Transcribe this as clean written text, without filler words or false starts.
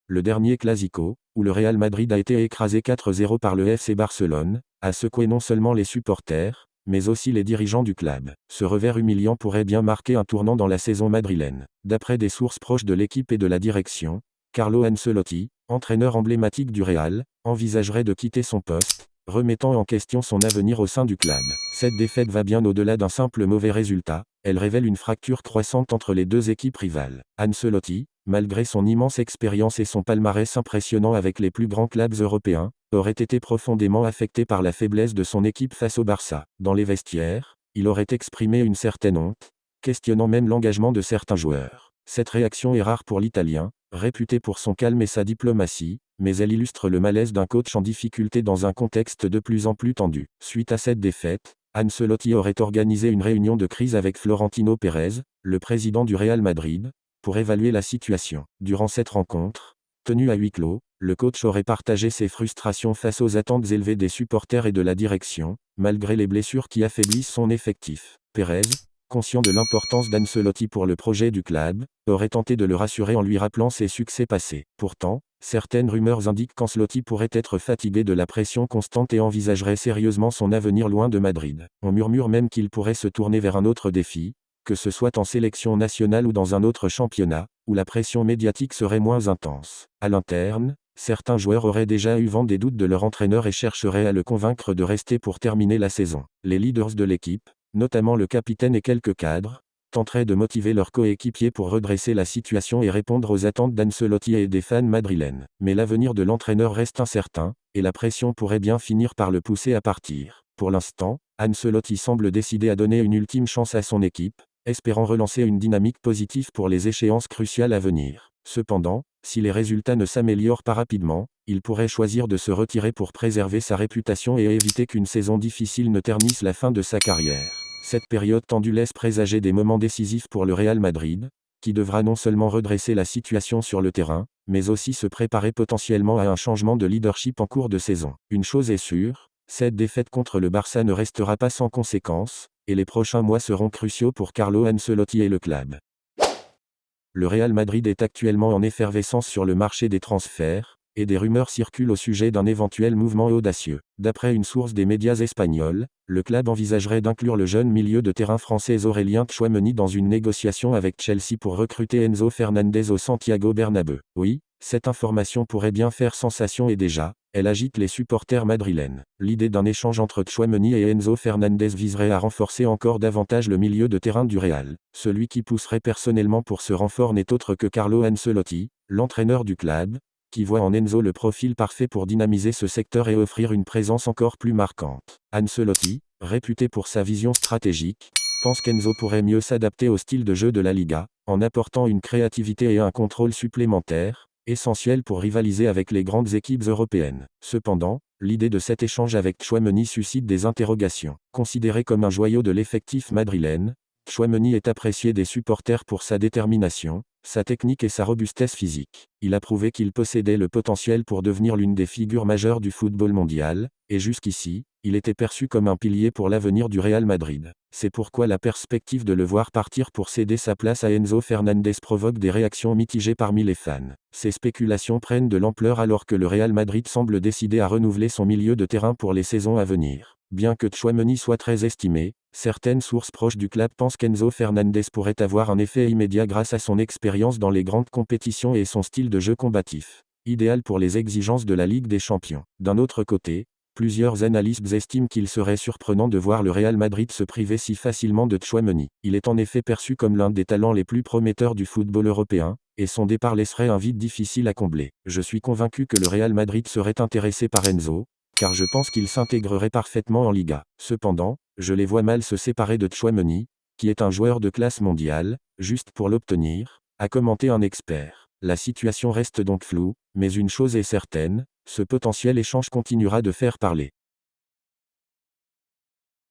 le dernier Clasico, où le Real Madrid a été écrasé 4-0 par le FC Barcelone, a secoué non seulement les supporters, mais aussi les dirigeants du club. Ce revers humiliant pourrait bien marquer un tournant dans la saison madrilène. D'après des sources proches de l'équipe et de la direction, Carlo Ancelotti, entraîneur emblématique du Real, envisagerait de quitter son poste, remettant en question son avenir au sein du club. Cette défaite va bien au-delà d'un simple mauvais résultat, elle révèle une fracture croissante entre les deux équipes rivales. Ancelotti, malgré son immense expérience et son palmarès impressionnant avec les plus grands clubs européens, aurait été profondément affecté par la faiblesse de son équipe face au Barça. Dans les vestiaires, il aurait exprimé une certaine honte, questionnant même l'engagement de certains joueurs. Cette réaction est rare pour l'Italien, réputé pour son calme et sa diplomatie, mais elle illustre le malaise d'un coach en difficulté dans un contexte de plus en plus tendu. Suite à cette défaite, Ancelotti aurait organisé une réunion de crise avec Florentino Pérez, le président du Real Madrid, pour évaluer la situation. Durant cette rencontre, tenue à huis clos, le coach aurait partagé ses frustrations face aux attentes élevées des supporters et de la direction, malgré les blessures qui affaiblissent son effectif. Pérez, conscient de l'importance d'Ancelotti pour le projet du club, aurait tenté de le rassurer en lui rappelant ses succès passés. Pourtant, certaines rumeurs indiquent qu'Ancelotti pourrait être fatigué de la pression constante et envisagerait sérieusement son avenir loin de Madrid. On murmure même qu'il pourrait se tourner vers un autre défi, que ce soit en sélection nationale ou dans un autre championnat, où la pression médiatique serait moins intense. À l'interne, certains joueurs auraient déjà eu vent des doutes de leur entraîneur et chercheraient à le convaincre de rester pour terminer la saison. Les leaders de l'équipe, notamment le capitaine et quelques cadres, tenteraient de motiver leurs coéquipiers pour redresser la situation et répondre aux attentes d'Ancelotti et des fans madrilènes. Mais l'avenir de l'entraîneur reste incertain, et la pression pourrait bien finir par le pousser à partir. Pour l'instant, Ancelotti semble décidé à donner une ultime chance à son équipe, espérant relancer une dynamique positive pour les échéances cruciales à venir. Cependant, si les résultats ne s'améliorent pas rapidement, il pourrait choisir de se retirer pour préserver sa réputation et éviter qu'une saison difficile ne ternisse la fin de sa carrière. Cette période tendue laisse présager des moments décisifs pour le Real Madrid, qui devra non seulement redresser la situation sur le terrain, mais aussi se préparer potentiellement à un changement de leadership en cours de saison. Une chose est sûre, cette défaite contre le Barça ne restera pas sans conséquences, et les prochains mois seront cruciaux pour Carlo Ancelotti et le club. Le Real Madrid est actuellement en effervescence sur le marché des transferts, et des rumeurs circulent au sujet d'un éventuel mouvement audacieux. D'après une source des médias espagnols, le club envisagerait d'inclure le jeune milieu de terrain français Aurélien Tchouaméni dans une négociation avec Chelsea pour recruter Enzo Fernandez au Santiago Bernabéu. Oui, cette information pourrait bien faire sensation et déjà, elle agite les supporters madrilènes. L'idée d'un échange entre Tchouaméni et Enzo Fernandez viserait à renforcer encore davantage le milieu de terrain du Real. Celui qui pousserait personnellement pour ce renfort n'est autre que Carlo Ancelotti, l'entraîneur du club, qui voit en Enzo le profil parfait pour dynamiser ce secteur et offrir une présence encore plus marquante. Ancelotti, réputé pour sa vision stratégique, pense qu'Enzo pourrait mieux s'adapter au style de jeu de la Liga, en apportant une créativité et un contrôle supplémentaires, essentiels pour rivaliser avec les grandes équipes européennes. Cependant, l'idée de cet échange avec Tchouaméni suscite des interrogations. Considéré comme un joyau de l'effectif madrilène, Tchouaméni est apprécié des supporters pour sa détermination, sa technique et sa robustesse physique. Il a prouvé qu'il possédait le potentiel pour devenir l'une des figures majeures du football mondial, et jusqu'ici, il était perçu comme un pilier pour l'avenir du Real Madrid. C'est pourquoi la perspective de le voir partir pour céder sa place à Enzo Fernandez provoque des réactions mitigées parmi les fans. Ces spéculations prennent de l'ampleur alors que le Real Madrid semble décidé à renouveler son milieu de terrain pour les saisons à venir. Bien que Tchouaméni soit très estimé, certaines sources proches du club pensent qu'Enzo Fernandez pourrait avoir un effet immédiat grâce à son expérience dans les grandes compétitions et son style de jeu combatif, idéal pour les exigences de la Ligue des Champions. D'un autre côté, plusieurs analystes estiment qu'il serait surprenant de voir le Real Madrid se priver si facilement de Tchouaméni. Il est en effet perçu comme l'un des talents les plus prometteurs du football européen, et son départ laisserait un vide difficile à combler. Je suis convaincu que le Real Madrid serait intéressé par Enzo, car je pense qu'il s'intégrerait parfaitement en Liga. Cependant, je les vois mal se séparer de Tchouaméni, qui est un joueur de classe mondiale, juste pour l'obtenir, a commenté un expert. La situation reste donc floue, mais une chose est certaine, ce potentiel échange continuera de faire parler.